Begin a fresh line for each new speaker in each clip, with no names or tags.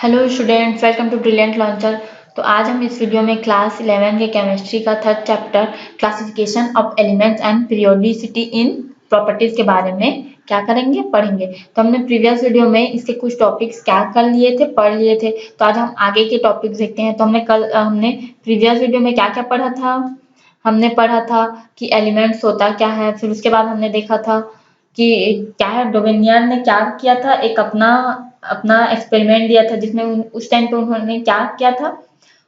Hello students, welcome to brilliant launcher. तो आज हम इस वीडियो में क्लास 11 के केमिस्ट्री का third chapter classification of elements and periodicity in properties के बारे में क्या करेंगे, पढ़ेंगे। तो हमने प्रीवियस वीडियो में इसके कुछ टॉपिक्स क्या कर लिए थे, पढ़ लिए थे। तो आज हम आगे के टॉपिक्स देखते हैं। तो हमने प्रीवियस वीडियो में क्या क्या पढ़ा था। हमने पढ़ा था कि एलिमेंट्स होता क्या है, फिर उसके बाद हमने देखा था कि क्या है, डोवेनियर ने क्या किया था, एक अपना अपना एक्सपेरिमेंट दिया था जिसमें उस टाइम पे उन्होंने क्या किया था,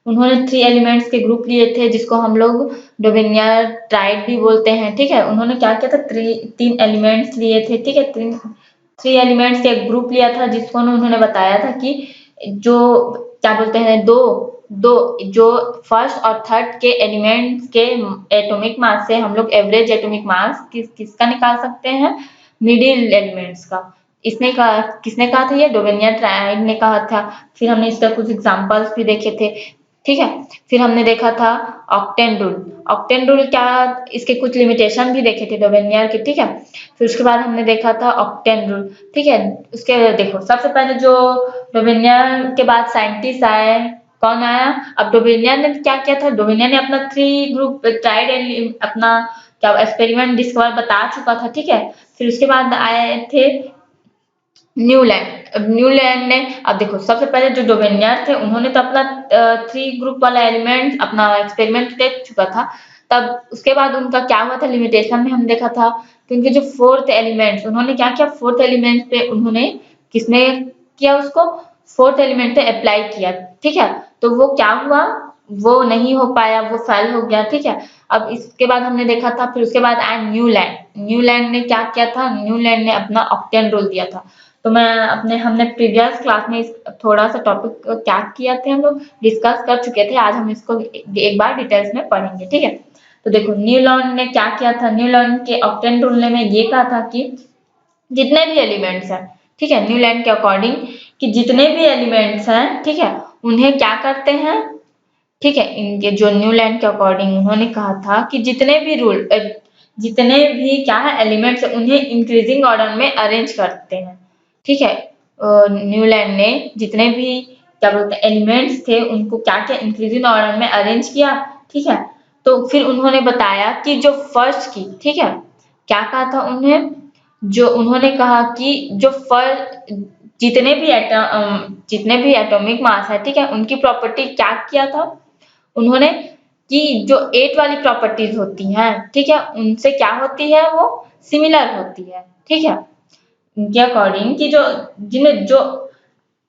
उन्होंने 3 एलिमेंट्स के ग्रुप लिए थे जिसको हम लोग डोवेनियर ट्राइड भी बोलते हैं। ठीक है, उन्होंने क्या किया था, 3 एलिमेंट्स लिए थे। ठीक है, 3 एलिमेंट्स के एक ग्रुप लिया था जिसको उन्होंने बताया था कि जो क्या बोलते हैं, दो दो जो फर्स्ट और थर्ड के एलिमेंट्स के एटॉमिक मास से हम लोग एवरेज एटॉमिक मास किसका निकाल सकते हैं, मिडिल एलिमेंट्स का। इसने कहा, किसने कहा था, ये डोवेनियर ट्राइड ने कहा था। फिर हमने इसका कुछ एग्जांपल्स भी देखे थे। ठीक है, फिर हमने देखा था ऑक्टेन रूल। ऑक्टेन रूल क्या, इसके कुछ लिमिटेशन भी देखे थे डोवेनियर के। ठीक है, फिर उसके बाद हमने देखा था ऑक्टेन रूल। ठीक है, उसके देखो सबसे पहले जो डोवेनियर के बाद साइंटिस्ट आए, कौन आया, अब डोवेनियर ने क्या किया था, डोवेनियर ने अपना 3 ग्रुप ट्राइड अपना क्या एक्सपेरिमेंट डिस्कवर बता चुका था। ठीक है, फिर उसके बाद आए थे न्यूलैंड। अब न्यूलैंड ने, अब देखो सबसे पहले जो डोवेनियर थे उन्होंने तो अपना 3 ग्रुप वाला एलिमेंट अपना एक्सपेरिमेंट दे चुका था। तब उसके बाद उनका क्या हुआ था, लिमिटेशन में हम देखा था कि उनके जो फोर्थ एलिमेंट, उन्होंने क्या किया, फोर्थ एलिमेंट पे उन्होंने किसने किया, उसको फोर्थ एलिमेंट पे अप्लाई किया। ठीक है, तो वो क्या हुआ, वो नहीं हो पाया, वो फेल हो गया। ठीक है, अब इसके बाद हमने देखा था, फिर उसके बाद आया न्यूलैंड। न्यूलैंड ने क्या किया था, न्यूलैंड ने अपना ऑक्टेन रूल दिया था। तो हमने प्रीवियस क्लास में थोड़ा सा टॉपिक क्या किया थे, हम लोग डिस्कस कर चुके थे। आज हम इसको एक बार डिटेल्स में पढ़ेंगे। ठीक है, तो देखो न्यूलैंड ने क्या किया था, न्यूलैंड के ऑक्टेन रूल में ये कहा था कि जितने भी एलिमेंट्स हैं, ठीक है, न्यूलैंड के अकॉर्डिंग, कि जितने भी एलिमेंट्स हैं, ठीक है, उन्हें क्या करते हैं, ठीक है, इनके जो न्यूलैंड के अकॉर्डिंग उन्होंने कहा था कि जितने भी क्या है एलिमेंट्स, उन्हें इंक्रीजिंग ऑर्डर में अरेंज करते हैं। ठीक है, न्यूलैंड ने जितने भी क्या बोलते हैं एलिमेंट्स थे उनको क्या क्या इंक्रीजिंग ऑर्डर में अरेंज किया। ठीक है, तो फिर उन्होंने बताया कि जो फर्स्ट की, ठीक है, क्या कहा था उन्हें, जो उन्होंने कहा कि जो फर्स्ट जितने भी एटॉमिक मास है, ठीक है, उनकी प्रॉपर्टी क्या किया था उन्होंने, कि जो 8 वाली प्रॉपर्टीज होती हैं, ठीक है, उनसे क्या होती है, वो सिमिलर होती है। ठीक है, उनके अकॉर्डिंग कि जिन्हें जो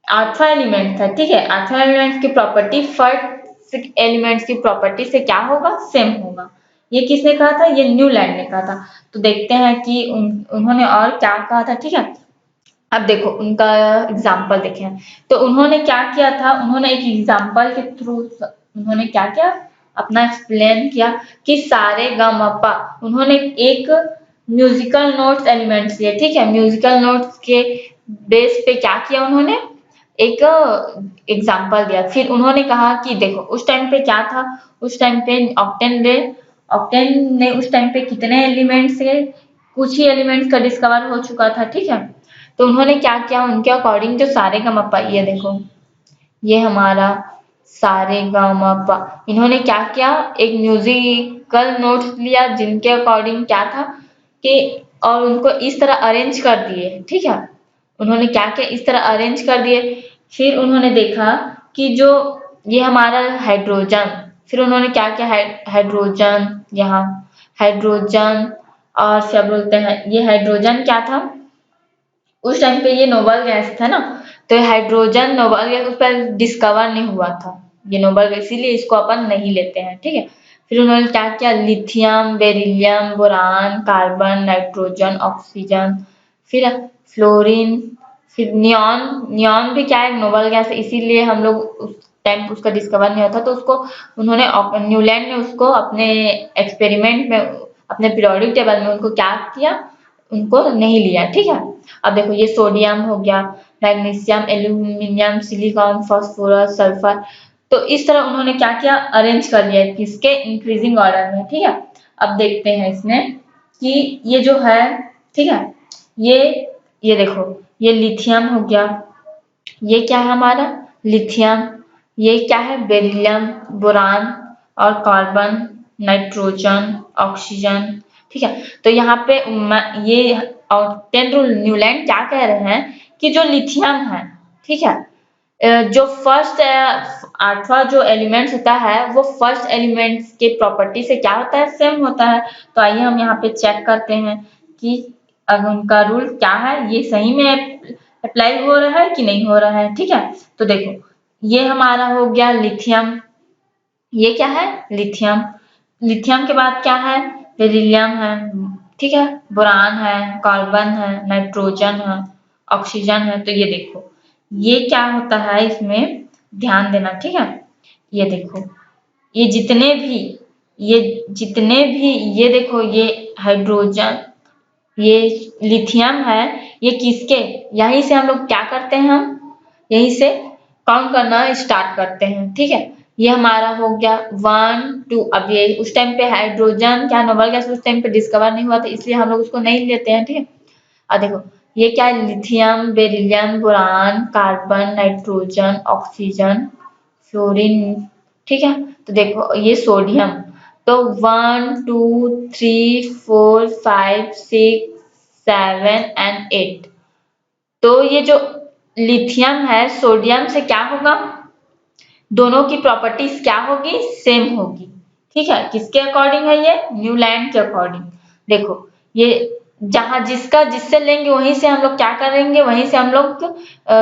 अल्फा एलिमेंट्स है, ठीक है, अल्फा एलिमेंट्स की प्रॉपर्टी फर्स्ट एलिमेंट्स की प्रॉपर्टी से क्या होगा, सेम होगा। ये किसने कहा था, ये न्यूलैंड ने कहा था। तो देखते हैं कि उन्होंने और क्या कहा था। ठीक है, अब देखो उनका एग्जाम्पल देखें। तो उन्होंने क्या किया था, उन्होंने एक एग्जाम्पल के थ्रू उन्होंने क्या किया, अपना एक्सप्लेन किया कि सारे गा मा पा, उन्होंने एक म्यूजिकल नोट्स एलिमेंट्स लिए। ठीक है, म्यूजिकल नोट्स के बेस पे क्या किया, उन्होंने एक एग्जाम्पल दिया। फिर उन्होंने कहा कि देखो उस टाइम पे क्या था, उस टाइम पे ऑक्टेन ने उस टाइम पे कितने एलिमेंट्स थे, कुछ ही एलिमेंट्स का डिस्कवर हो चुका था। ठीक है, तो उन्होंने क्या किया, उनके अकॉर्डिंग जो सारे गा मा पा, ये देखो ये हमारा सारे गा मा पा, इन्होंने क्या किया, एक म्यूजिकल नोट्स लिया जिनके अकॉर्डिंग क्या था कि, और उनको इस तरह अरेंज कर दिए। ठीक है, उन्होंने क्या किया, इस तरह अरेंज कर दिए। फिर उन्होंने देखा कि जो ये हमारा हाइड्रोजन, फिर उन्होंने क्या किया, हाइड्रोजन, यहाँ हाइड्रोजन, और क्या बोलते हैं, ये हाइड्रोजन क्या था, उस टाइम पे ये नोबल गैस था ना, तो हाइड्रोजन नोबल गैस उस पर डिस्कवर नहीं हुआ था, ये नोबल गैस, इसीलिए इसको अपन नहीं लेते हैं। ठीक है, फिर उन्होंने क्या किया, lithium, beryllium, boron, carbon, nitrogen, oxygen, फिर फ्लोरीन, फिर नियॉन। नियॉन भी क्या है, नोबल गैस है, इसीलिए हम लोग उस टाइम उसका डिस्कवर नहीं होता, तो उसको उन्होंने न्यूलैंड ने उसको अपने एक्सपेरिमेंट में, अपने पीरियोडिक टेबल में उनको क्या किया, उनको नहीं लिया। ठीक है, अब देखो ये सोडियम हो गया, magnesium, aluminium, silicon, phosphorus, sulphur. तो इस तरह उन्होंने क्या किया, अरेंज कर लिया किसके, इंक्रीजिंग ऑर्डर में। ठीक है, अब देखते हैं इसमें कि ये जो है, ठीक है, ये देखो ये लिथियम हो गया, ये क्या है हमारा लिथियम, ये क्या है, बेरिलियम, बोरान और कार्बन, नाइट्रोजन, ऑक्सीजन। ठीक है, तो यहाँ पे ये ऑक्टेन रूल न्यूलैंड क्या कह रहे हैं कि जो लिथियम है, ठीक है, जो फर्स्ट 8वां जो एलिमेंट्स होता है वो फर्स्ट एलिमेंट्स के प्रॉपर्टी से क्या होता है, सेम होता है। तो आइए हम यहाँ पे चेक करते हैं कि अगर उनका रूल क्या है, ये सही में अप्लाई हो रहा है कि नहीं हो रहा है। ठीक है, तो देखो ये हमारा हो गया लिथियम, ये क्या है, लिथियम। लिथियम के बाद क्या है, बेरिलियम है, ठीक है, बोरान है, कार्बन है, नाइट्रोजन है, ऑक्सीजन है। तो ये देखो ये क्या होता है, इसमें ध्यान देना। ठीक है, ये देखो ये जितने भी ये देखो ये हाइड्रोजन, ये लिथियम है, ये किसके, यहीं से हम लोग क्या करते हैं, हम यहीं से काउंट करना स्टार्ट करते हैं। ठीक है, ये हमारा हो गया 1 2। अब ये उस टाइम पे हाइड्रोजन क्या नोबल गैस उस टाइम पे डिस्कवर नहीं हुआ था, इसलिए हम लोग उसको नहीं लेते हैं। ठीक है, और देखो ये क्या है, lithium, beryllium, boron, carbon, nitrogen, oxygen, fluorine. ठीक है, तो देखो ये सोडियम, तो 1 2 3 4 5 6 7 एंड 8। तो ये जो लिथियम है सोडियम से क्या होगा, दोनों की प्रॉपर्टीज क्या होगी, सेम होगी। ठीक है, किसके अकॉर्डिंग है, ये न्यूलैंड के अकॉर्डिंग। देखो ये जहां जिसका जिससे लेंगे वहीं से हम लोग क्या करेंगे, वहीं से हम लोग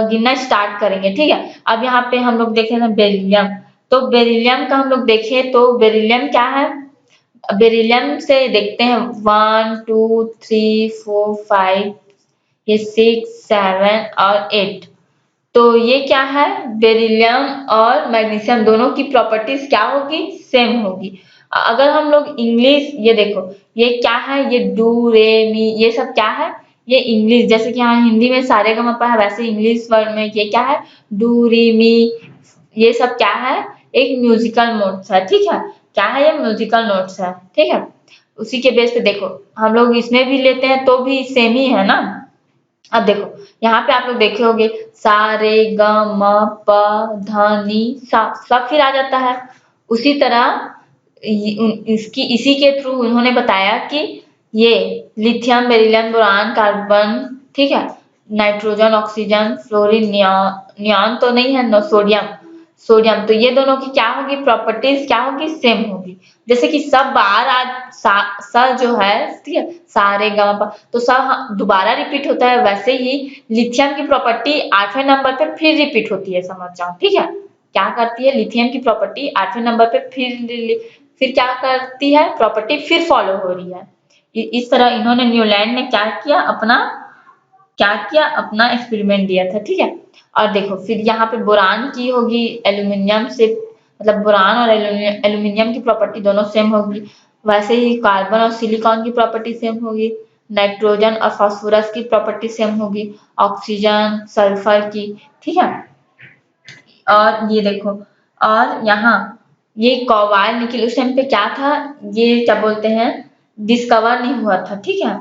गिनना स्टार्ट करेंगे। ठीक है, अब यहाँ पे हम लोग देखें ना बेरिलियम, तो बेरिलियम का हम लोग देखें तो बेरिलियम क्या है, बेरिलियम से देखते हैं 1 2 3 4 5, ये 6 7 और 8। तो ये क्या है, बेरिलियम और मैग्नीशियम दोनों की प्रॉपर्टीज क्या होगी, सेम होगी। अगर हम लोग इंग्लिश, ये देखो ये क्या है, ये डू रे मी, ये सब क्या है, ये इंग्लिश, जैसे कि यहाँ हिंदी में सारे गा मा पा है, वैसे इंग्लिश वर्ड में ये क्या है, डू री मी, ये सब क्या है, एक म्यूजिकल नोट्स है। ठीक है, क्या है, ये म्यूजिकल नोट्स है। ठीक है, उसी के बेस पे देखो हम लोग इसमें भी लेते हैं तो भी सेम ही है ना। अब देखो यहाँ पे आप लोग देखे होंगे सा रे ग म प ध नी सा, सब फिर आ जाता है। उसी तरह इसकी इसी के थ्रू उन्होंने बताया कि ये लिथियम, बेरिलियम, बोरान, कार्बन, ठीक है, नाइट्रोजन, ऑक्सीजन, फ्लोरीन, नियॉन तो नहीं है, सोडियम, सोडियम, तो ये दोनों की क्या होगी, प्रॉपर्टीज क्या होगी, सेम होगी। जैसे कि सब बार आज सा जो है, ठीक है, सारे ग तो सा दोबारा रिपीट होता है, वैसे ही लिथियम की प्रॉपर्टी 8वें नंबर पे फिर रिपीट होती है, समझ जाओ। ठीक है, क्या करती है, लिथियम की प्रॉपर्टी 8वें नंबर पे फिर क्या करती है, प्रॉपर्टी फिर फॉलो हो रही है। इस तरह इन्होंने न्यूलैंड ने क्या किया, अपना एक्सपेरिमेंट दिया था। ठीक है, और देखो फिर यहाँ पे बोरान की होगी एल्यूमिनियम से, मतलब बोरान और एल्यूमिनियम की प्रॉपर्टी दोनों सेम होगी। वैसे ही कार्बन और सिलिकॉन की प्रॉपर्टी सेम होगी, नाइट्रोजन और फास्फोरस की प्रॉपर्टी सेम होगी, ऑक्सीजन, सल्फर की। ठीक है, और ये देखो, और यहाँ ये कोबाल्ट निकल उस टाइम पे क्या था, ये क्या बोलते हैं, डिस्कवर नहीं हुआ था। ठीक है,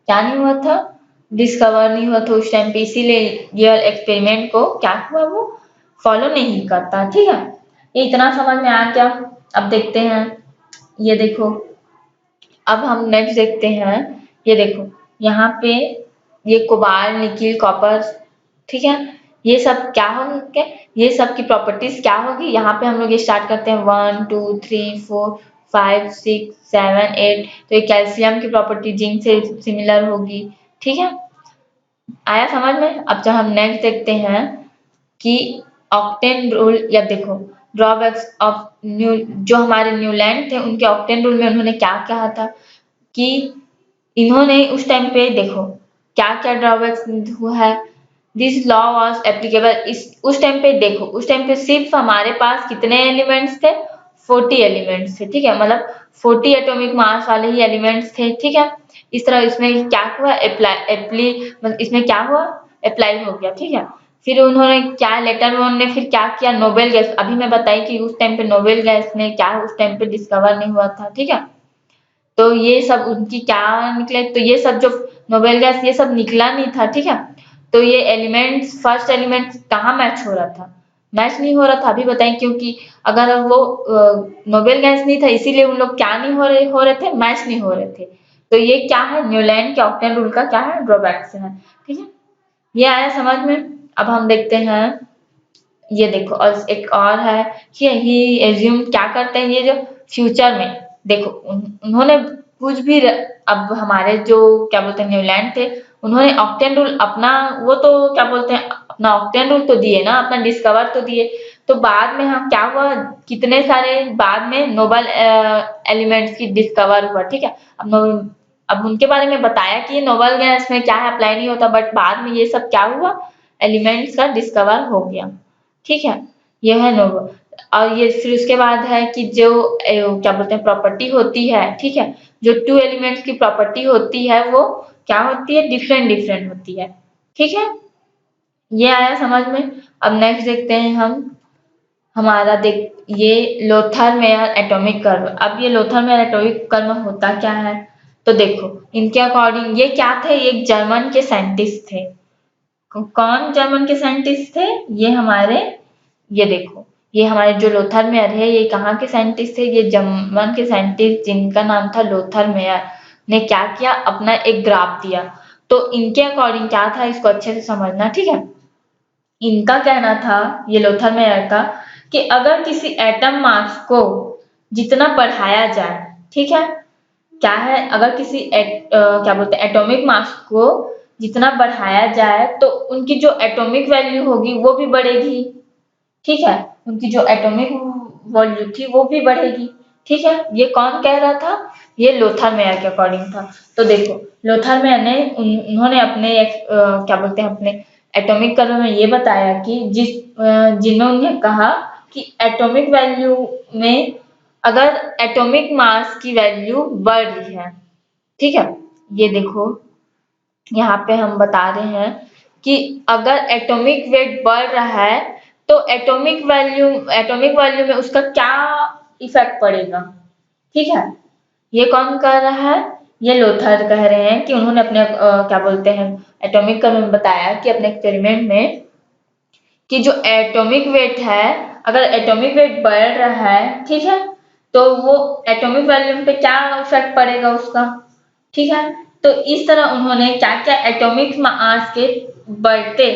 क्या नहीं हुआ था, डिस्कवर नहीं हुआ था उस टाइम पे, इसीलिए ये एक्सपेरिमेंट को क्या हुआ, वो फॉलो नहीं करता। ठीक है, ये इतना समझ में आ गया। अब देखते हैं, ये देखो अब हम नेक्स्ट देखते हैं, ये देखो यहाँ पे ये कोबाल्ट, निकिल, कॉपर, ठीक है, ये सब क्या होंगे, ये सब की प्रॉपर्टीज क्या होगी। यहाँ पे हम लोग ये स्टार्ट करते हैं 1 2 3 4 5 6 7 8। तो ये कैल्शियम की प्रॉपर्टी जिंक से सिमिलर होगी। ठीक है, आया समझ में। अब जब हम नेक्स्ट देखते हैं कि ऑक्टेन रूल, या देखो ड्रॉबैक्स ऑफ न्यू, जो हमारे न्यूलैंड थे उनके ऑक्टेन रूल में उन्होंने क्या कहा था कि इन्होंने उस टाइम पे देखो क्या क्या ड्रॉबैक्स हुआ है। दिस लॉ वाज एप्लीकेबल, इस उस टाइम पे देखो, उस टाइम पे सिर्फ हमारे पास कितने एलिमेंट्स थे, 40 एलिमेंट्स थे। ठीक है, मतलब 40 एटॉमिक मास वाले ही एलिमेंट्स थे। ठीक है, इस तरह इसमें क्या हुआ, मतलब इसमें क्या हुआ, अप्लाई हो गया। ठीक है, फिर उन्होंने क्या, लेटर में उन्होंने फिर क्या किया, नोबेल गैस, अभी मैं बताई कि उस टाइम पे नोबेल गैस ने क्या उस टाइम पे डिस्कवर नहीं हुआ था। ठीक है, तो ये सब उनकी क्या निकले, तो ये सब जो नोबेल गैस ये सब निकला नहीं था। ठीक है, तो ये एलिमेंट्स, फर्स्ट एलिमेंट कहाँ मैच हो रहा था, मैच नहीं हो रहा था। अभी बताएं क्योंकि अगर वो नोबेल गैस नहीं था इसीलिए उन लोग क्या नहीं हो रहे थे, मैच नहीं हो रहे थे। तो ये क्या है, न्यूलैंड के ऑक्टेन रूल का क्या है, ड्रॉबैक्स है। ठीक है, ये आया समझ में। अब हम देखते हैं, ये देखो और एक और है कि ही एज्यूम क्या करते हैं, ये जो फ्यूचर में देखो उन्होंने कुछ भी अब हमारे जो क्या बोलते हैं न्यूलैंड थे, उन्होंने ऑक्टेन रूल अपना वो तो क्या बोलते हैं अपना ऑक्टेन रूल तो दिए ना, अपना डिस्कवर तो दिए। तो बाद में हम क्या हुआ, कितने सारे बाद में नोबल एलिमेंट्स की डिस्कवर हुआ। ठीक है, अब उनके बारे में बताया कि ये नोबल गैस में क्या है अप्लाई नहीं होता, बट बाद में ये सब क्या हुआ, एलिमेंट्स का डिस्कवर हो गया। ठीक है, ये है नोबल। और ये फिर उसके बाद है कि जो क्या बोलते हैं प्रॉपर्टी होती है, ठीक है, जो टू एलिमेंट्स की प्रॉपर्टी होती है वो क्या होती है, डिफरेंट डिफरेंट होती है। ठीक है, ये आया समझ में। अब नेक्स्ट देखते हैं हम, हमारा देख ये लोथर मेयर एटॉमिक कर्व। अब ये लोथर मेयर एटॉमिक कर्व होता क्या है, तो देखो इनके अकॉर्डिंग ये क्या थे, एक जर्मन के साइंटिस्ट थे। कौन जर्मन के साइंटिस्ट थे, ये हमारे, ये देखो ये हमारे जो लोथर मेयर है ये कहाँ के साइंटिस्ट थे, ये जर्मन के साइंटिस्ट जिनका नाम था लोथर मेयर ने क्या किया, अपना एक ग्राफ दिया। तो इनके अकॉर्डिंग क्या था, इसको अच्छे से समझना। ठीक है, इनका कहना था ये लोथर मेयर का कि अगर किसी एटम मास को जितना बढ़ाया जाए, ठीक है, क्या है, अगर किसी क्या बोलते हैं एटॉमिक मास को जितना बढ़ाया जाए तो उनकी जो एटॉमिक वैल्यू होगी वो भी बढ़ेगी। ठीक है, उनकी जो एटॉमिक वॉल्यूम थी वो भी बढ़ेगी। ठीक है, ये कौन कह रहा था, ये लोथर मेयर के अकॉर्डिंग था। तो देखो लोथर मेयर ने उन्होंने अपने क्या बोलते हैं अपने एटॉमिक कर्व में ये बताया कि जिन्होंने कहा कि एटॉमिक वैल्यू में अगर एटॉमिक मास की वैल्यू बढ़ रही है, ठीक है, ये देखो यहाँ पे हम बता रहे हैं कि अगर एटॉमिक वेट बढ़ रहा है तो एटॉमिक वैल्यू में उसका क्या इफेक्ट पड़ेगा। ठीक है, ये कौन कर रहा है, ये लोथर कह रहे हैं कि उन्होंने अपने क्या बोलते हैं एटॉमिक कर्व में बताया कि अपने एक्सपेरिमेंट में कि जो एटॉमिक वेट है, अगर एटॉमिक वेट बढ़ रहा है, ठीक है, तो वो एटॉमिक वैल्यूम पे क्या इफेक्ट पड़ेगा उसका। ठीक है, तो इस तरह उन्होंने क्या क्या एटॉमिक मास के बढ़ते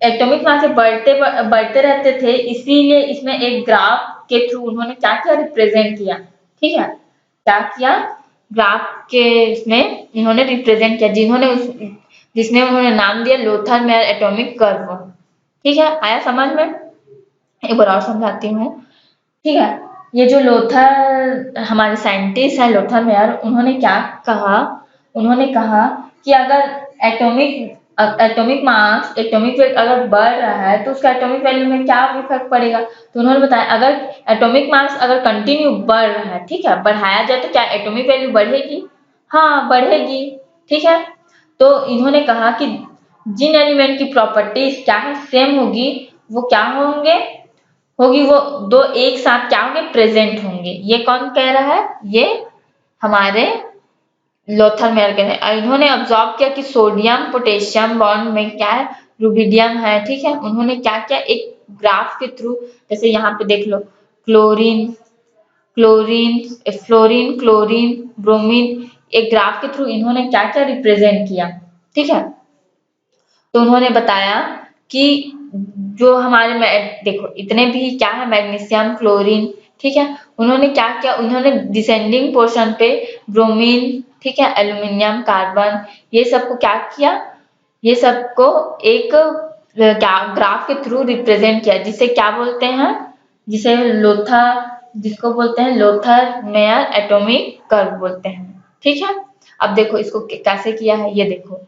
एटॉमिक मास के बढ़ते रहते थे, इसीलिए इसमें एक ग्राफ के थ्रू उन्होंने क्या क्या रिप्रेजेंट किया। ठीक है, क्या किया, ग्राफ के इसमें इन्होंने रिप्रेजेंट किया, जिसमें उन्होंने नाम दिया लोथर मेयर एटॉमिक कर्व। ठीक है, आया समझ में। एक बार और समझाती हूँ। ठीक है, ये जो लोथर हमारे साइंटिस्ट है लोथर मेयर, उन्होंने क्या कहा, उन्होंने कहा कि अगर एटॉमिक मास एटॉमिक वेट अगर बढ़ रहा है तो उसका एटॉमिक वैल्यू में क्या इफेक्ट पड़ेगा। तो उन्होंने बताया अगर एटॉमिक मास अगर कंटिन्यू बढ़ रहा है, ठीक है, बढ़ाया जाए तो क्या एटॉमिक वैल्यू बढ़ेगी, हाँ बढ़ेगी। ठीक है, तो इन्होंने कहा कि जिन एलिमेंट की प्रॉपर्टीज क्या है सेम होगी, वो क्या होगी वो दो एक साथ क्या होंगे, प्रेजेंट होंगे। ये कौन कह रहा है, ये हमारे लोथर मेयर कह रहे हैं। इन्होंने ऑब्जर्व किया कि सोडियम पोटेशियम बॉन्ड में क्या है, रुबिडियम है। ठीक है, उन्होंने क्या किया, एक ग्राफ के थ्रू, जैसे यहाँ पे देख लो chlorine chlorine fluorine chlorine bromine, एक ग्राफ के थ्रू इन्होंने क्या क्या रिप्रेजेंट किया। ठीक है, तो उन्होंने बताया कि जो हमारे देखो इतने भी क्या है, मैग्नीशियम क्लोरीन, ठीक है, उन्होंने क्या किया, उन्होंने डिसेंडिंग पोर्शन पे ब्रोमीन, ठीक है, एल्यूमिनियम कार्बन, ये सबको क्या किया, ये सबको एक ग्राफ के थ्रू रिप्रेजेंट किया, जिसे क्या बोलते हैं, जिसे जिसको बोलते हैं लोथर मेयर एटॉमिक कर्व बोलते हैं। ठीक है, अब देखो इसको कैसे किया है, ये देखो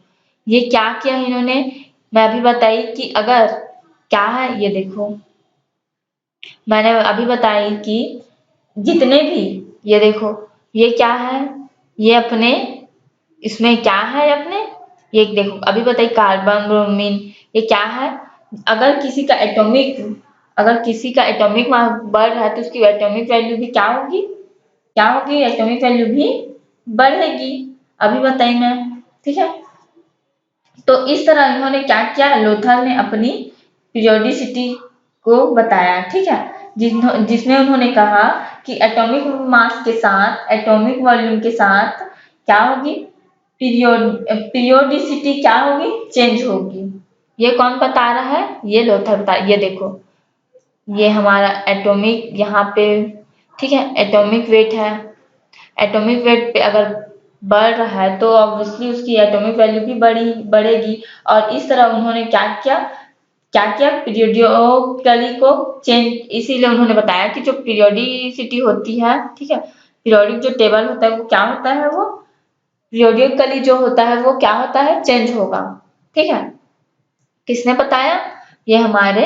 ये क्या किया है इन्होंने, मैं अभी बताई कि अगर क्या है, ये देखो मैंने अभी बताई कि जितने भी, ये देखो ये क्या है, ये अपने इसमें क्या है अपने, ये देखो अभी बताई कार्बन ब्रोमीन, ये क्या है, अगर किसी का एटॉमिक मास बढ़ रहा है तो उसकी एटॉमिक वैल्यू भी क्या होगी, एटॉमिक वैल्यू भी बढ़ेगी। अभी बताई मैं। ठीक है, तो इस तरह इन्होंने क्या किया, लोथर ने अपनी पीरियोडिसिटी को बताया, ठीक है, जिसमें उन्होंने कहा कि एटॉमिक मास के साथ एटॉमिक वॉल्यूम के साथ क्या होगी, पीरियोडिसिटी क्या होगी, चेंज होगी। ये कौन बता रहा है, ये लोथर बता। ये देखो, ये हमारा एटॉमिक यहाँ पे, ठीक है, एटॉमिक वेट है। एटॉमिक वेट पे अगर बढ़ रहा है तो ऑब्वियसली उसकी एटॉमिक वैल्यू भी बढ़ेगी। और इस तरह उन्होंने क्या किया पीरियोडिकली को चेंज, इसीलिए उन्होंने बताया कि जो पीरियोडिसिटी होती है, ठीक है, पीरियोडिक जो टेबल होता है वो क्या होता है, वो पीरियोडिकली जो होता है वो क्या होता है, चेंज होगा, ठीक है। किसने बताया, ये हमारे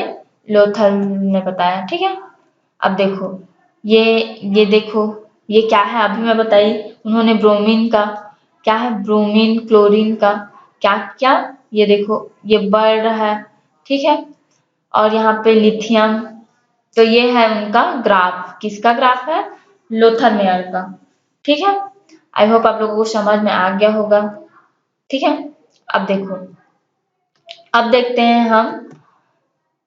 लोथर ने बताया, ठीक है। अब देखो, ये देखो, ये क्या है, अभी मैं बताई उन्होंने ब्रोमीन का, क्या है, ब्रोमीन क्लोरीन का क्या क्या, ये देखो ये बढ़ रहा है, ठीक है। और यहाँ पे लिथियम, तो ये है उनका ग्राफ, किसका ग्राफ है, लोथर मेयर का, ठीक है। आई होप आप लोगों को समझ में आ गया होगा, ठीक है। अब देखो, अब देखते हैं हम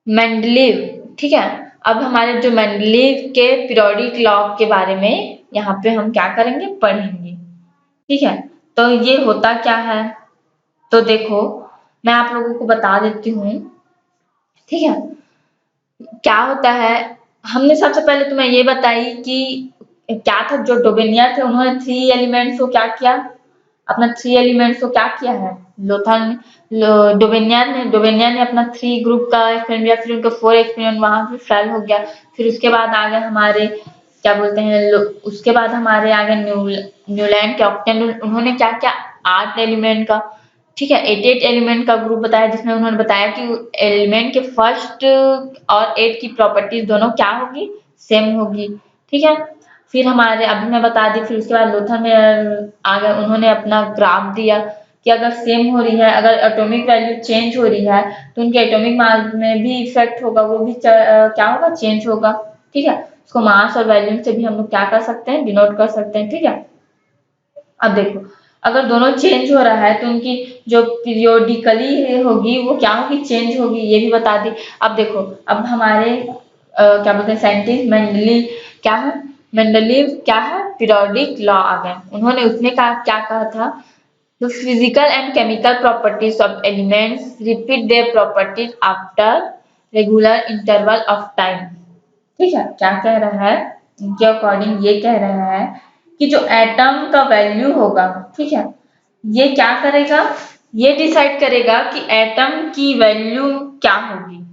मेंडलीव, ठीक है। अब हमारे जो मेंडलीव के पीरियोडिक लॉ के बारे में यहाँ पे हम क्या करेंगे, पढ़ेंगे, ठीक है। तो ये होता क्या है, तो देखो मैं आप लोगों को बता देती हूँ, ठीक है। क्या होता है, हमने सबसे पहले तुम्हें ये बताई कि क्या था, जो डोबेनियर थे उन्होंने थ्री एलिमेंट्स को क्या किया, अपना थ्री एलिमेंट्स को क्या किया है, लोथर ने, डोबेनियर ने अपना थ्री ग्रुप का एक्सपेरिमेंट किया, फिर उनका फोर एक्सपेरिमेंट वहां से फेल हो गया। फिर उसके बाद आ गए हमारे क्या बोलते हैं, उसके बाद हमारे आ गए न्यूलैंड के ऑक्टेन, उन्होंने क्या किया, आठ एलिमेंट का, ठीक है, एट एलिमेंट का ग्रुप बताया, जिसमें उन्होंने बताया कि एलिमेंट के फर्स्ट और एट की प्रॉपर्टीज दोनों क्या होगी, सेम होगी, ठीक है। फिर हमारे, अभी मैं बता दी, फिर उसके बाद लोथर में आ गए, उन्होंने अपना ग्राफ दिया कि अगर सेम हो रही है, अगर एटॉमिक वैल्यू चेंज हो रही है तो उनके एटॉमिक मास में भी इफेक्ट होगा, वो भी क्या होगा, चेंज होगा, ठीक है। उसको मास और वैल्यूम से भी हम लोग क्या कर सकते हैं, डिनोट कर सकते हैं, ठीक है। अब देखो, अगर दोनों चेंज हो रहा है तो उनकी जो पीरियोडिकली होगी वो क्या होगी, चेंज होगी, ये भी बता दी। अब देखो, अब हमारे क्या बोलते हैं साइंटिस्ट मेंडलीव, क्या है, मेंडलीव क्या है, पीरियोडिक लॉ आ गए, उन्होंने उसमें क्या कहा था, the physical and chemical properties of elements repeat their properties after regular interval of time, ठीक है। क्या कह रहा है, इनके अकॉर्डिंग ये कह रहा है कि जो एटम का वैल्यू होगा, ठीक है, ये क्या करेगा, ये डिसाइड करेगा कि एटम की वैल्यू क्या होगी,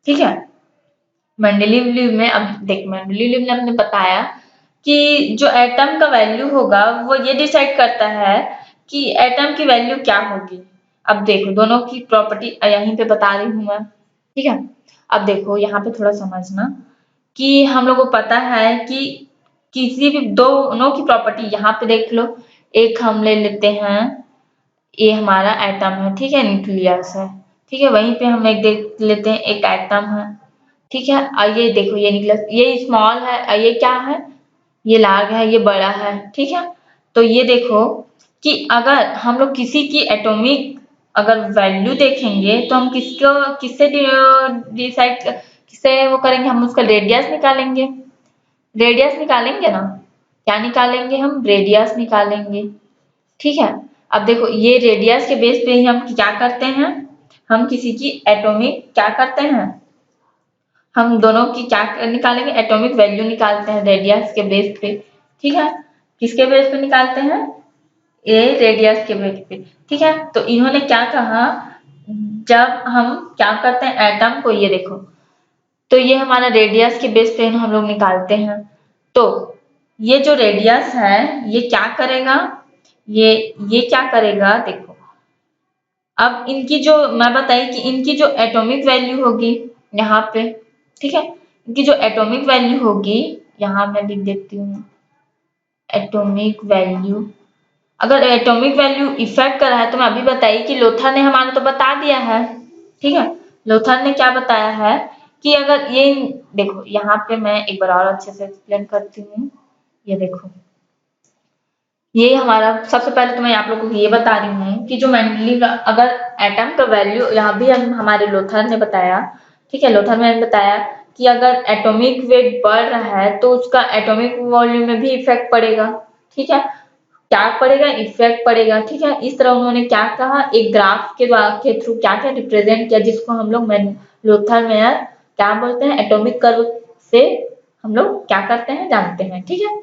ठीक है। मेंडलीव में, अब देख मेंडलीव ने हमने बताया कि जो एटम का वैल्यू होगा वो ये डिसाइड करता है कि एटम की वैल्यू क्या होगी। अब देखो, दोनों की प्रॉपर्टी यहीं पे बता रही हूँ मैं, ठीक है। अब देखो यहाँ पे थोड़ा समझना कि हम लोगों को पता है कि किसी भी दोनों की प्रॉपर्टी, यहाँ पे देख लो, एक हम ले लेते हैं, ये हमारा एटम है, ठीक है, न्यूक्लियस है, ठीक है। वहीं पे हम एक देख लेते हैं, एक एटम है, ठीक है। और ये देखो, ये न्यूक्लियस, ये स्मॉल है और ये क्या है, ये लार्ज है, ये बड़ा है, ठीक है। तो ये देखो कि अगर हम लोग किसी की एटॉमिक अगर वैल्यू देखेंगे तो हम किससे डिसाइड, किससे वो करेंगे, हम उसका रेडियस निकालेंगे, रेडियस निकालेंगे ना, क्या निकालेंगे, हम रेडियस निकालेंगे, ठीक है। अब देखो, ये रेडियस के बेस पे ही हम क्या करते हैं, हम किसी की एटॉमिक क्या करते हैं, हम दोनों की क्या निकालेंगे, एटॉमिक वैल्यू निकालते हैं रेडियस के बेस पे, ठीक है। किसके बेस पे निकालते हैं, ए रेडियस के बेस पे, ठीक है। तो इन्होंने क्या कहा, जब हम क्या करते हैं एटम को, ये देखो, तो ये हमारा रेडियस के बेस पे हम लोग निकालते हैं। तो ये जो रेडियस है ये क्या करेगा, ये क्या करेगा, देखो, अब इनकी जो मैं बताई कि इनकी जो एटॉमिक वैल्यू होगी यहाँ पे, ठीक है, इनकी जो एटॉमिक वैल्यू होगी, यहाँ मैं लिख देती हूँ एटॉमिक वैल्यू, अगर एटॉमिक वैल्यू इफेक्ट कर रहा है तो मैं अभी बताई कि लोथर ने हमारा तो बता दिया है, ठीक है। लोथर ने क्या बताया है कि अगर ये देखो, यहाँ पे मैं एक बार और अच्छे से एक्सप्लेन करती हूँ, ये देखो, ये हमारा सबसे पहले तो मैं आप लोगों को ये बता रही हूँ कि जो मेंडलीव, अगर एटम का वैल्यू यहाँ भी हमारे लोथर ने बताया, ठीक है, लोथर ने बताया कि अगर एटॉमिक वेट बढ़ रहा है तो उसका एटॉमिक वॉल्यूम में भी इफेक्ट पड़ेगा। ठीक है, क्या पड़ेगा? इफेक्ट पड़ेगा। ठीक है, इस तरह उन्होंने क्या कहा, एक ग्राफ के द्वारा के थ्रू क्या क्या रिप्रेजेंट किया, जिसको हम लोग लोथर मेयर क्या बोलते हैं, एटॉमिक कर्व से हम लोग क्या करते हैं, जानते हैं। ठीक है,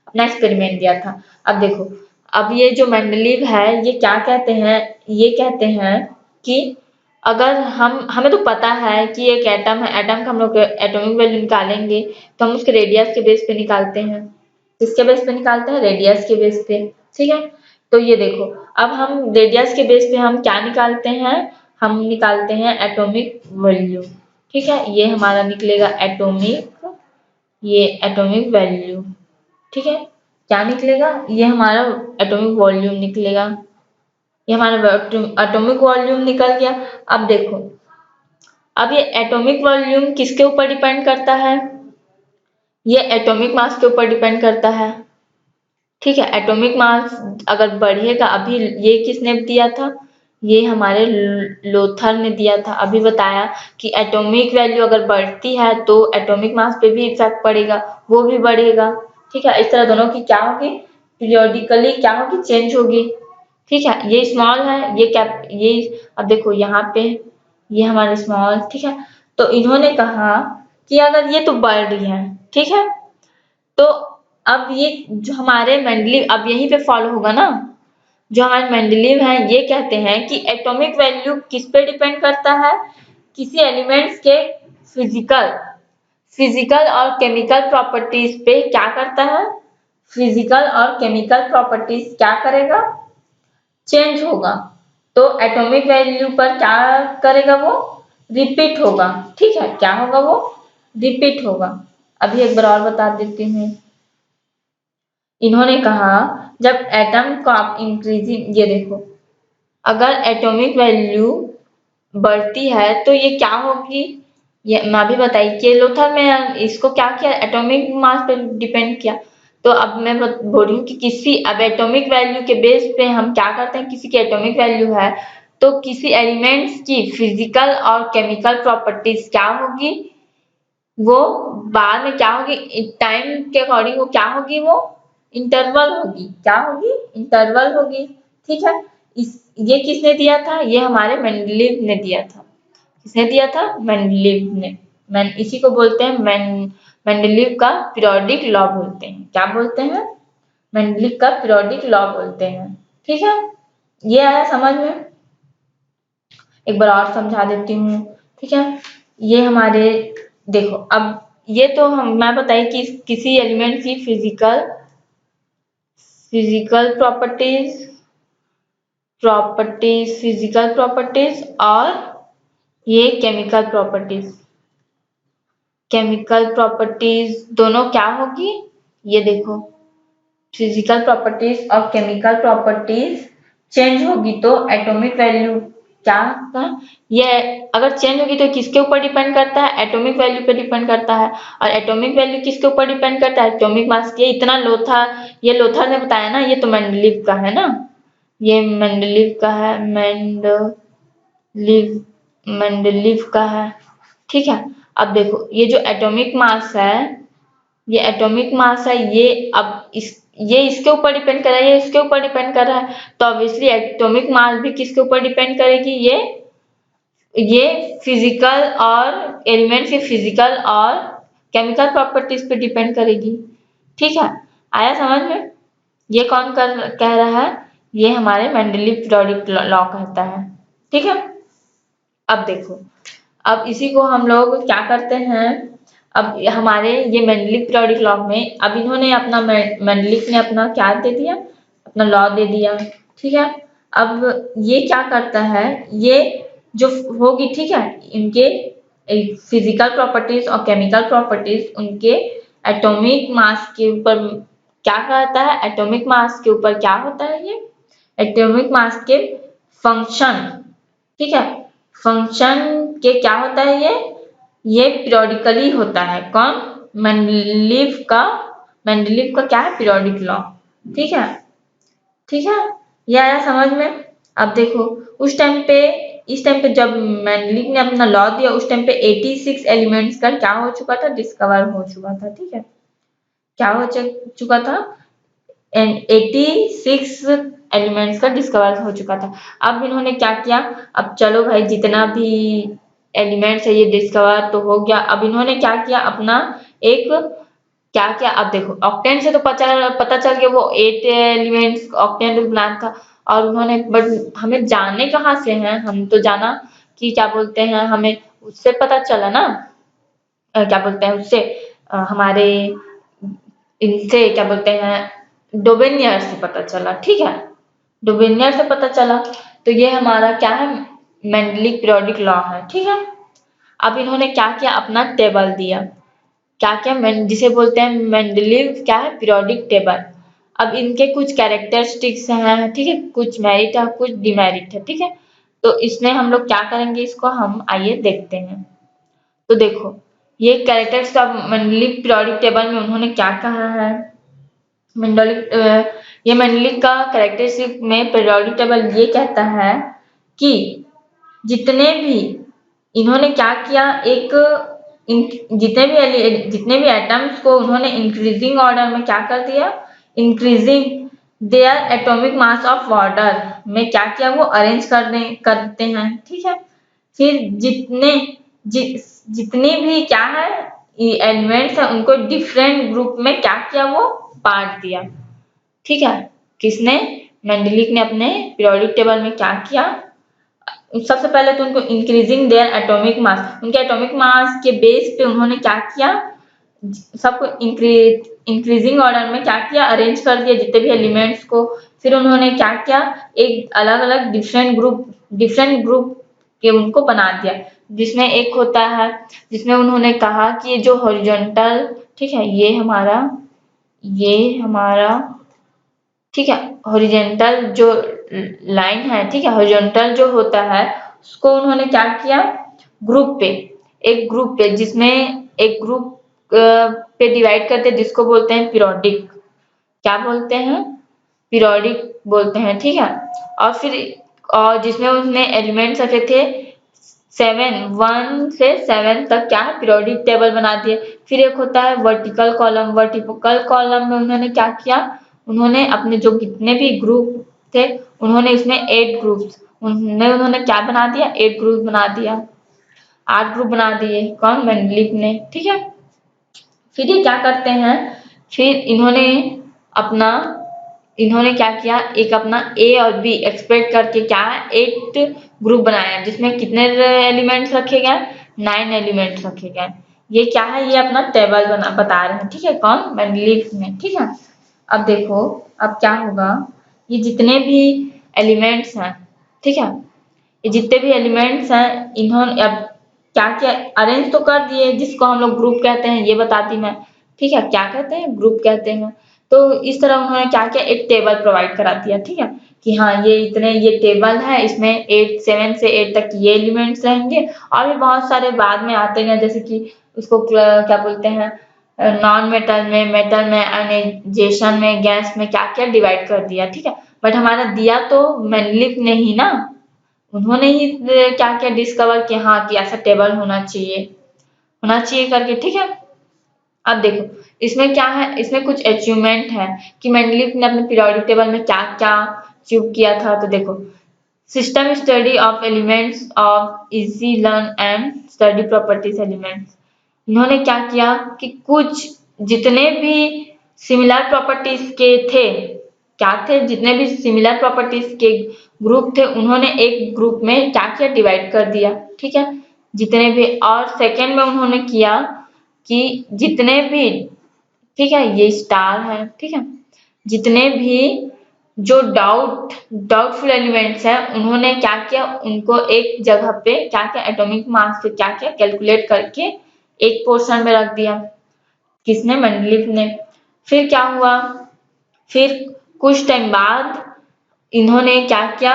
अपना एक्सपेरिमेंट दिया था। अब देखो, अब ये जो मेंडलीव है ये क्या कहते हैं, ये कहते हैं कि अगर हमें तो पता है कि एक एटम है, एटम का हम लोग एटॉमिक वैल्यू निकालेंगे तो हम उसके रेडियस के बेस पे निकालते हैं। किसके बेस पे निकालते हैं? रेडियस के बेस पे। ठीक है, तो ये देखो, अब हम रेडियस के बेस पे हम क्या निकालते हैं, हम निकालते हैं एटॉमिक वैल्यू। ठीक है, ये हमारा निकलेगा एटॉमिक, ये एटॉमिक वैल्यू। ठीक है, क्या निकलेगा? ये हमारा एटॉमिक वॉल्यूम निकलेगा। ये हमारा एटॉमिक वॉल्यूम निकल गया। अब देखो, अब ये एटॉमिक वॉल्यूम किसके ऊपर डिपेंड करता है? ये एटॉमिक मास के ऊपर डिपेंड करता है। ठीक है, एटॉमिक मास अगर बढ़ेगा, अभी ये किसने दिया था? ये हमारे लोथर ने दिया था। अभी बताया कि एटॉमिक वैल्यू अगर बढ़ती है तो एटॉमिक मास पे भी इफेक्ट पड़ेगा, वो भी बढ़ेगा। ठीक है, इस तरह दोनों की क्या होगी, पीरियोडिकली क्या होगी, चेंज होगी। ठीक है, ये स्मॉल है, ये कैप, ये अब देखो यहाँ पे ये हमारे स्मॉल। ठीक है, तो इन्होंने कहा कि अगर ये तो बढ़ रही है, ठीक है, तो अब ये जो हमारे मेंडलीव अब यहीं पे फॉलो होगा ना, जो हमारे मेंडलीव है ये कहते हैं कि एटॉमिक वैल्यू किस पे डिपेंड करता है, किसी एलिमेंट्स के फिजिकल फिजिकल और केमिकल प्रॉपर्टीज पे क्या करता है, फिजिकल और केमिकल प्रॉपर्टीज क्या करेगा, चेंज होगा। तो एटॉमिक वैल्यू पर क्या करेगा, वो रिपीट होगा। ठीक है, क्या होगा, वो रिपीट होगा। अभी एक बार और बता देती हूँ। इन्होंने कहा जब एटम का इंक्रीजिंग, ये देखो, अगर एटॉमिक वैल्यू बढ़ती है तो ये क्या होगी, ये मैं भी बताई कि लोथर में इसको क्या किया, एटॉमिक मास पे डिपेंड किया। तो अब मैं बोल रही हूँ कि किसी अब एटॉमिक वैल्यू के बेस पे हम क्या करते हैं, किसी की एटॉमिक वैल्यू है तो किसी एलिमेंट्स की फिजिकल और केमिकल प्रॉपर्टीज क्या होगी, वो बाद में क्या होगी, टाइम के अकॉर्डिंग वो क्या होगी, वो इंटरवल होगी। क्या होगी? इंटरवल होगी। ठीक है, इस ये किसने दिया था? ये हमारे मेंडलीव ने दिया था। किसने दिया था? मेंडलीव ने। इसी को बोलते हैं मेंडलीव का पीरियोडिक लॉ बोलते हैं। क्या बोलते हैं? मेंडलीव का पीरियोडिक लॉ बोलते हैं। ठीक है, ये आया समझ में? एक बार और समझा देती हूँ। ठीक है, ये हमारे देखो, अब ये तो हम मैं बताई कि किसी एलिमेंट की फिजिकल प्रॉपर्टीज और ये केमिकल प्रॉपर्टीज दोनों क्या होगी, ये देखो, फिजिकल प्रॉपर्टीज और केमिकल प्रॉपर्टीज चेंज होगी तो एटॉमिक वैल्यू क्या होगा, ये अगर चेंज होगी तो किसके ऊपर डिपेंड करता है, एटॉमिक वैल्यू पे डिपेंड करता है। और एटॉमिक वैल्यू किसके ऊपर डिपेंड करता है, एटॉमिक मास। ये इतना ये लोथर ने बताया ना, ये तो मेंडलीव का है ना, ये मेंडलीव का है, मेंडलीव का है। ठीक है, अब देखो, ये जो एटॉमिक मास है, ये एटॉमिक मास है, ये अब ये इसके ऊपर डिपेंड कर रहा है, ये इसके ऊपर डिपेंड कर रहा है, तो ऑब्वियसली एटॉमिक मास भी किसके ऊपर डिपेंड करेगी, ये फिजिकल और एलिमेंट की फिजिकल और केमिकल प्रॉपर्टीज पे डिपेंड करेगी। ठीक है, आया समझ में? ये कौन कह रहा है, ये हमारे मेंडलीव पीरियोडिक लॉ कहता है। ठीक है, अब देखो, अब इसी को हम लोग क्या करते हैं, अब हमारे ये मेंडलीव पीरियोडिक लॉ में अब इन्होंने अपना मेंडलीव ने अपना क्या दे दिया, अपना लॉ दे दिया। ठीक है, अब ये क्या करता है, ये जो होगी, ठीक है, इनके फिजिकल प्रॉपर्टीज और केमिकल प्रॉपर्टीज उनके एटॉमिक मास के ऊपर क्या कहता है, एटॉमिक मास के ऊपर क्या होता है, ये एटॉमिक मास के फंक्शन। ठीक है, फंक्शन के क्या होता है, ये पीरियोडिकली होता है। कौन? मेंडलीव का क्या है, पीरियोडिक लॉ। ठीक है, ठीक है, ये आया समझ में? अब देखो, उस टाइम पे इस टाइम पे जब मेंडलिक ने अपना लॉ दिया उस टाइम पे 86 एलिमेंट्स का क्या हो चुका था, डिस्कवर हो चुका था। ठीक है, क्या हो चुका था, एंड 86 एलिमेंट्स का डिस्कवर हो चुका था। अब इन्होंने क्या किया, अब चलो भाई जितना भी एलिमेंट्स है ये डिस्कवर तो हो गया। अब इन्होंने क्या किया, अपना एक क्या क्या, अब देखो ऑक्टेन से तो पता चल गया वो 8 एलिमेंट्स ऑक्टेन बनाना था। और उन्होंने बट हमें जाने कहाँ से हैं, हम तो जाना कि क्या बोलते हैं, हमें उससे पता चला ना, क्या बोलते हैं उससे, हमारे इनसे क्या बोलते हैं डोबेनियर से पता चला। ठीक है, डोबेनियर से पता चला। तो ये हमारा क्या है, मेंडलिक पीरियोडिक लॉ है। ठीक है, अब इन्होंने क्या किया, अपना टेबल दिया, क्या क्या जिसे बोलते हैं मेंडलीव क्या है, पीरियोडिक टेबल। अब इनके कुछ कैरेक्टरिस्टिक्स हैं, ठीक है, कुछ मेरिट है कुछ डिमेरिट है। ठीक है, तो इसमें हम लोग क्या करेंगे, इसको हम आइए देखते हैं। तो देखो ये characters of Mendeleev periodic table में उन्होंने क्या कहा है, मेंडलिक ये मेंडलिक का कैरेक्टरिस्टिक में पीरियोडिक टेबल ये कहता है कि जितने भी इन्होंने क्या किया, एक जितने भी एटम्स को उन्होंने इंक्रीजिंग ऑर्डर में क्या कर दिया, increasing their atomic mass of order में क्या किया, वो अरेंज करते हैं। ठीक है, फिर जितनी भी क्या है एलिमेंट्स है उनको डिफरेंट ग्रुप में क्या किया, वो बांट दिया। ठीक है, किसने, मेंडलिक ने अपने पीरियोडिक टेबल में क्या किया, सबसे पहले तो उनको इंक्रीजिंग देयर एटॉमिक मास, उनके एटॉमिक मास के बेस पे उन्होंने क्या किया, सबको इंक्रीजिंग ऑर्डर में क्या किया, अरेंज कर दिया जितने भी एलिमेंट्स को। फिर उन्होंने क्या किया, एक अलग अलग डिफरेंट ग्रुप के उनको बना दिया, जिसमें एक होता है, जिसमें उन्होंने कहा कि ये जो हॉरिजॉन्टल, ठीक है, ये हमारा ठीक है, हॉरिजॉन्टल जो लाइन है, ठीक है, हॉरिजॉन्टल जो होता है उसको उन्होंने क्या किया, एक ग्रुप पे जिसमें एक ग्रुप पे डिवाइड करते हैं जिसको बोलते हैं पीरियोडिक, क्या बोलते हैं, पीरियोडिक बोलते हैं। ठीक है, और फिर और जिसमें उसने एलिमेंट्स रखे थे 1 से 7 तक क्या है, पीरियोडिक टेबल बना दिए। फिर एक होता है वर्टिकल कॉलम में उन्होंने क्या किया, उन्होंने अपने जो कितने भी ग्रुप थे उन्होंने इसमें 8 ग्रुप्स उन्होंने क्या बना दिया, 8 ग्रुप बना दिया, 8 ग्रुप बना दिए, कौन, मेंडलीव ने। ठीक है, फिर ये क्या करते हैं, फिर अपना इन्होंने क्या किया, एक अपना ए और बी एक्सपेक्ट करके क्या है 8 ग्रुप बनाया, जिसमें कितने एलिमेंट्स रखे गए, 9 एलिमेंट्स रखे गए। ये क्या है, ये अपना टेबल बता रहे हैं। ठीक है, कौन, मेंडलीव ने। ठीक है, अब देखो अब क्या होगा, ये जितने भी एलिमेंट्स हैं, ठीक है, ये जितने भी एलिमेंट्स हैं इन्होंने अब क्या क्या अरेंज तो कर दिए, जिसको हम लोग ग्रुप कहते हैं, ये बताती मैं। ठीक है, क्या कहते हैं, ग्रुप कहते हैं। तो इस तरह उन्होंने क्या किया, एक टेबल प्रोवाइड करा दिया। ठीक है, कि हाँ ये टेबल है, इसमें 7 से 8 तक ये एलिमेंट्स रहेंगे, और भी बहुत सारे बाद में आते हैं, जैसे कि उसको क्या बोलते हैं, नॉन मेटल में आयनाइजेशन में, गैस में क्या क्या डिवाइड कर दिया। ठीक है, बट हमारा दिया तो मेंडलीव ने ही ना, उन्होंने ही क्या क्या डिस्कवर किया, हाँ कि ऐसा टेबल होना चाहिए करके। ठीक है, अब देखो इसमें क्या है, इसमें कुछ अचीवमेंट है कि मेंडलीव ने अपने पीरियोडिक टेबल में क्या क्या अचीव किया था। तो देखो, system study of elements of easy learn and study properties elements, इन्होंने क्या किया कि कुछ जितने भी सिमिलर प्रॉपर्टीज के थे, क्या थे, जितने भी सिमिलर प्रॉपर्टीज के ग्रुप थे उन्होंने एक ग्रुप में क्या किया, डिवाइड कर दिया। ठीक है, जितने भी, और सेकंड में उन्होंने किया कि जितने भी, ठीक है, ये स्टार है, ठीक है, जितने भी जो डाउटफुल एलिमेंट्स हैं उन्होंने क्या किया, उनको एक जगह पे क्या किया, एटॉमिक मास से क्या किया, कैलकुलेट करके एक पोर्शन में रख दिया, किसने, मेंडलीव ने। फिर क्या हुआ, फिर कुछ टाइम बाद इन्होंने क्या किया,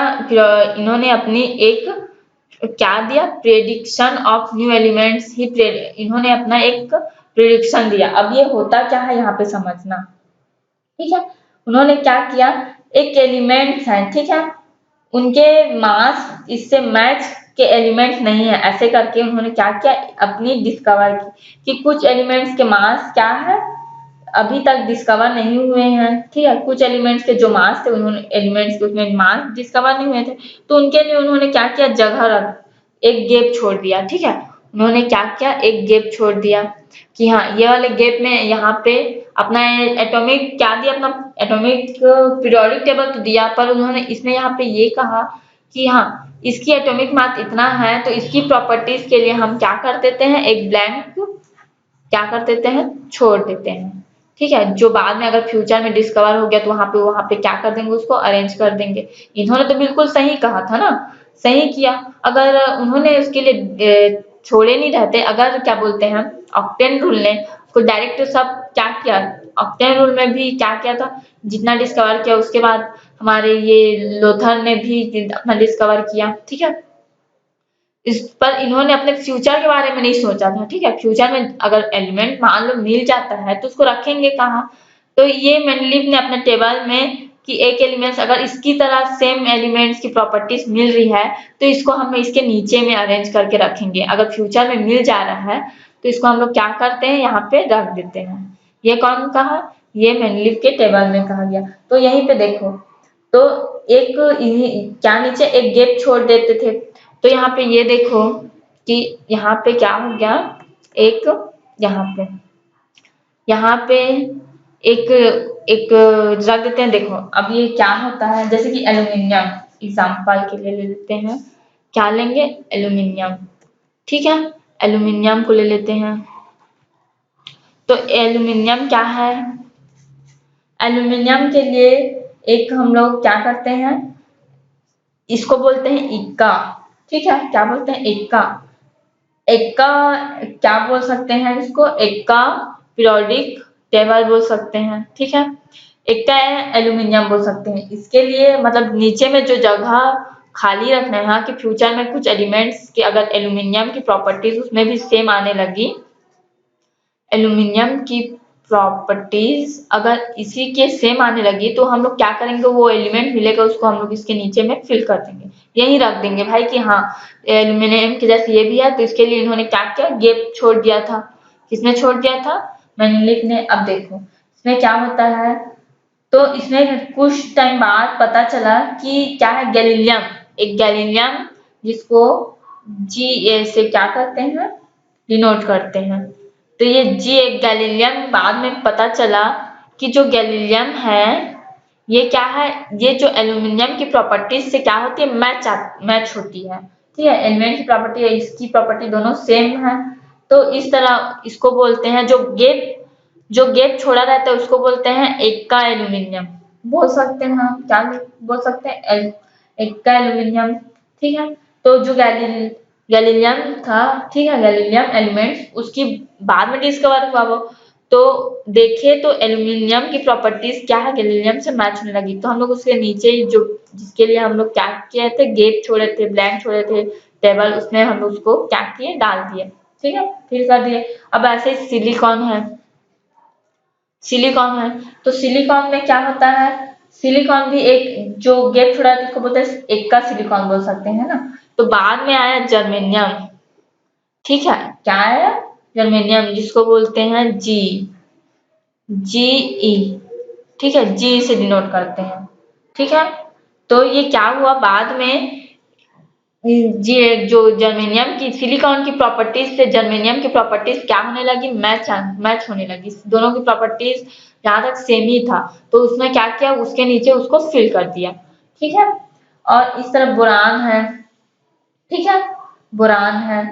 इन्होंने अपनी एक क्या दिया, प्रेडिक्शन ऑफ न्यू एलिमेंट्स ही इन्होंने अपना एक प्रेडिक्शन दिया। अब ये होता क्या है यहाँ पे समझना। ठीक है, उन्होंने क्या किया, एक एलिमेंट्स है, ठीक है, उनके मास इससे मैच के एलिमेंट्स नहीं है। ऐसे करके उन्होंने क्या किया, अपनी डिस्कवर की कि कुछ एलिमेंट्स के मास क्या है, अभी तक डिस्कवर नहीं हुए हैं। ठीक है, कुछ एलिमेंट्स के जो मास थे, उन्होंने एलिमेंट्स के उसमें मास डिस्कवर नहीं हुए थे, तो उनके लिए उन्होंने क्या किया, जगह रख एक गैप छोड़ दिया। ठीक है, उन्होंने क्या किया, एक गैप छोड़ दिया कि हाँ, ये वाले गैप में यहाँ पे अपना एटॉमिक क्या दिया, अपना एटॉमिक पीरियोडिक टेबल तो दिया, पर उन्होंने इसमें यहाँ पे ये कहा कि हाँ, इसकी एटॉमिक मास इतना है, तो इसकी प्रॉपर्टीज के लिए हम क्या कर देते हैं, एक ब्लैंक क्या कर देते हैं, छोड़ देते हैं। ठीक है, जो बाद में अगर फ्यूचर में डिस्कवर हो गया तो वहां पे क्या कर देंगे, उसको अरेंज कर देंगे। इन्होंने तो बिल्कुल सही कहा था ना, सही किया। अगर उन्होंने उसके लिए छोड़े नहीं रहते, अगर क्या बोलते हैं ऑक्टेन रूल ने उसको डायरेक्ट सब क्या किया, ऑक्टेन रूल में भी क्या किया था, जितना डिस्कवर किया, उसके बाद हमारे ये लोथर ने भी अपना डिस्कवर किया। ठीक है, इस पर इन्होंने अपने फ्यूचर के बारे में नहीं सोचा था। ठीक है, फ्यूचर में अगर एलिमेंट मान लो मिल जाता है तो उसको रखेंगे कहाँ, तो ये मेंडलीव ने अपने टेबल में कि एक एलिमेंट्स अगर इसकी तरह सेम एलिमेंट्स की प्रॉपर्टीज मिल रही है तो इसको हम इसके नीचे में अरेंज करके रखेंगे। अगर फ्यूचर में मिल जा रहा है तो इसको हम लोग क्या करते हैं, यहाँ पे रख देते हैं। ये कौन कहा, ये मेंडलीव के टेबल में कहा गया। तो यहीं पे देखो, तो एक क्या नीचे एक गैप छोड़ देते थे, तो यहाँ पे ये देखो कि यहाँ पे क्या हो गया, एक यहाँ पे एक एक रख देते हैं। देखो अब ये क्या होता है, जैसे कि एल्यूमिनियम एग्जांपल के लिए ले लेते हैं, क्या लेंगे, एल्यूमिनियम। ठीक है, एल्यूमिनियम को ले लेते हैं। तो एल्यूमिनियम क्या है, एल्यूमिनियम के लिए एक हम लोग क्या करते हैं, इसको बोलते हैं इक्का। ठीक है, क्या बोलते हैं, इक्का। इक्का क्या बोल सकते हैं इसको, इक्का पीरियोडिक टेबल बोल सकते हैं। ठीक है, इक्का एल्यूमिनियम बोल सकते हैं। इसके लिए मतलब नीचे में जो जगह खाली रखना है, हाँ, कि फ्यूचर में कुछ एलिमेंट्स के अगर एल्यूमिनियम की प्रॉपर्टीज उसमें भी सेम आने लगी, एल्यूमिनियम की प्रॉपर्टीज अगर इसी के सेम आने लगी, तो हम लोग क्या करेंगे, वो एलिमेंट मिलेगा उसको हम लोग इसके नीचे में फिल कर देंगे, यही रख देंगे भाई कि हाँ, एल्यूमिनियम के जैसे ये भी है। तो इसके लिए इन्होंने क्या किया, गैप छोड़ दिया था। किसने छोड़ दिया था, मेंडलीव ने। अब देखो इसमें क्या होता है, तो इसमें कुछ टाइम बाद पता चला कि क्या है, गैलीलियम, एक गैलीलियम जिसको जी से क्या करते हैं, डिनोट करते हैं। तो ये जी एक गैलीलियम, बाद में पता चला कि जो गैलीलियम है ये क्या है, ये जो एल्यूमिनियम की प्रॉपर्टीज से क्या होती है, मैच होती है। ठीक है, एलिमेंट की प्रॉपर्टी है, इसकी प्रॉपर्टी दोनों सेम है। तो इस तरह इसको बोलते हैं, जो गैप छोड़ा रहता है उसको बोलते हैं एक्का एल्यूमिनियम बोल सकते हैं हम, क्या बोल सकते हैं, एक्का एल्यूमिनियम। ठीक है, तो जो गैलीलियम था, ठीक है, गैलीलियम एलिमेंट्स उसकी बाद में डिस्कवर हुआ वो, तो देखे तो एल्यूमिनियम की प्रॉपर्टीज क्या है, गैलीलियम से मैच होने लगी। तो हम लोग उसके नीचे जो जिसके लिए हम लोग क्या किए थे, गैप छोड़े थे, ब्लैंक छोड़े थे टेबल, उसमें हम लोग उसको क्या किए, डाल दिए। ठीक है, फिर कर दिए। अब ऐसे ही सिलिकॉन है, सिलिकॉन है, तो सिलिकॉन में क्या होता है, सिलिकॉन भी एक जो गैप छोड़ा है उसको बोलते हैं एक का सिलिकॉन बोल सकते हैं ना। तो बाद में आया जर्मेनियम। ठीक है, क्या आया, जर्मेनियम, जिसको बोलते हैं जी ई। ठीक है, जी से डिनोट करते हैं। ठीक है, तो ये क्या हुआ बाद में, जी जो जर्मेनियम की सिलिकॉन की प्रॉपर्टीज से जर्मेनियम की प्रॉपर्टीज क्या होने लगी, मैच होने लगी, दोनों की प्रॉपर्टीज जहां तक सेम ही था। तो उसने क्या किया, उसके नीचे उसको फिल कर दिया। ठीक है, और इस तरह बोरान है। ठीक है, बोरान है,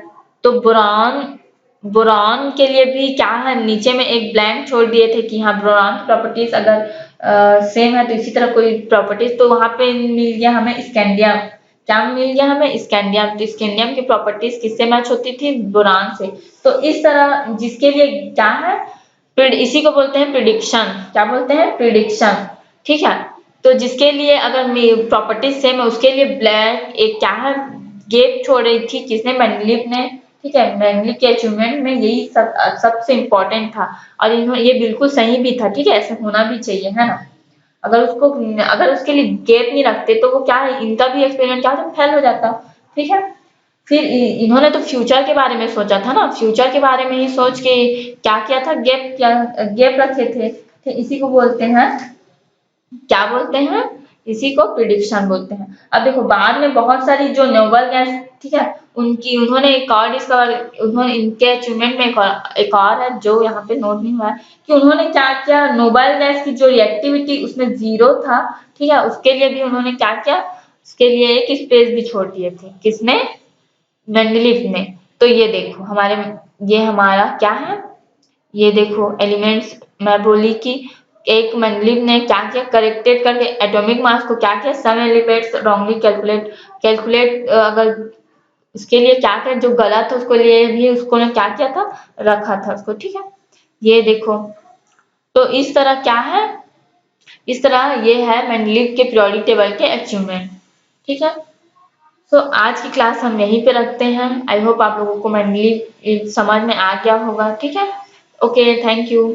तो बोरान बोरान के लिए भी क्या है, नीचे में एक ब्लैंक छोड़ दिए थे कि हाँ, बोरान की प्रॉपर्टीज अगर सेम है तो इसी तरह कोई प्रॉपर्टीज, तो वहां पे मिल गया हमें स्कैंडियम। क्या मिल गया हमें, स्कैंडियम। तो स्कैंडियम की प्रॉपर्टीज किससे मैच होती थी, बोरान से। तो इस तरह जिसके लिए क्या है, इसी को बोलते हैं प्रिडिक्शन। क्या बोलते हैं, प्रिडिक्शन। ठीक है, तो जिसके लिए अगर प्रॉपर्टीज सेम है उसके लिए ब्लैक एक क्या है, गैप छोड़ रही थी, किसने, मेंडलीव ने। ठीक है, मेंडलीव के अचीवमेंट में यही सबसे इम्पोर्टेंट था, और इन्होंने ये बिल्कुल सही भी था। ठीक है, ऐसा होना भी चाहिए, है ना। अगर उसके लिए गैप नहीं रखते तो वो क्या है, इनका भी एक्सपेरिमेंट क्या होता, फेल हो जाता। ठीक है, फिर इन्होंने तो फ्यूचर के बारे में सोचा था ना, फ्यूचर के बारे में ही सोच के क्या किया था, गैप रखे थे। इसी को बोलते हैं, क्या बोलते हैं, इसी को प्रिडिक्शन बोलते हैं। अब देखो बाद में बहुत सारी जो नोबल गैस, ठीक है, उन्होंने एक और डिस्कवर, उन्होंने इनके अचीवमेंट में एक और है जो यहाँ पे नोट नहीं हुआ है कि उन्होंने क्या किया, नोबल गैस की जो रिएक्टिविटी उसमें 0 था, ठीक है, उसके लिए भी उन्होंने क्या किया, उसके लिए एक स्पेस भी छोड़ दिए थे। किसने? मेंडलीव ने। तो ये देखो हमारे, ये हमारा क्या है, ये देखो एलिमेंट्स, मैं बोली कि एक मेंडलीव ने क्या किया, करेक्टेड करके एटॉमिक मास को क्या किया, सम एलिमेंट्स रॉन्गली कैलकुलेट अगर उसके लिए क्या किया, जो गलत है उसको लिए भी उसको ने क्या किया था, रखा था उसको, ठीक है। ये देखो, तो इस तरह क्या है, इस तरह ये है मेंडलीव के पीरियोडिक टेबल के अचीवमेंट, ठीक है। तो आज की क्लास हम यहीं पे रखते हैं। आई होप आप लोगों को मेंडलीव समझ में आ गया होगा, ठीक है। Okay, thank you.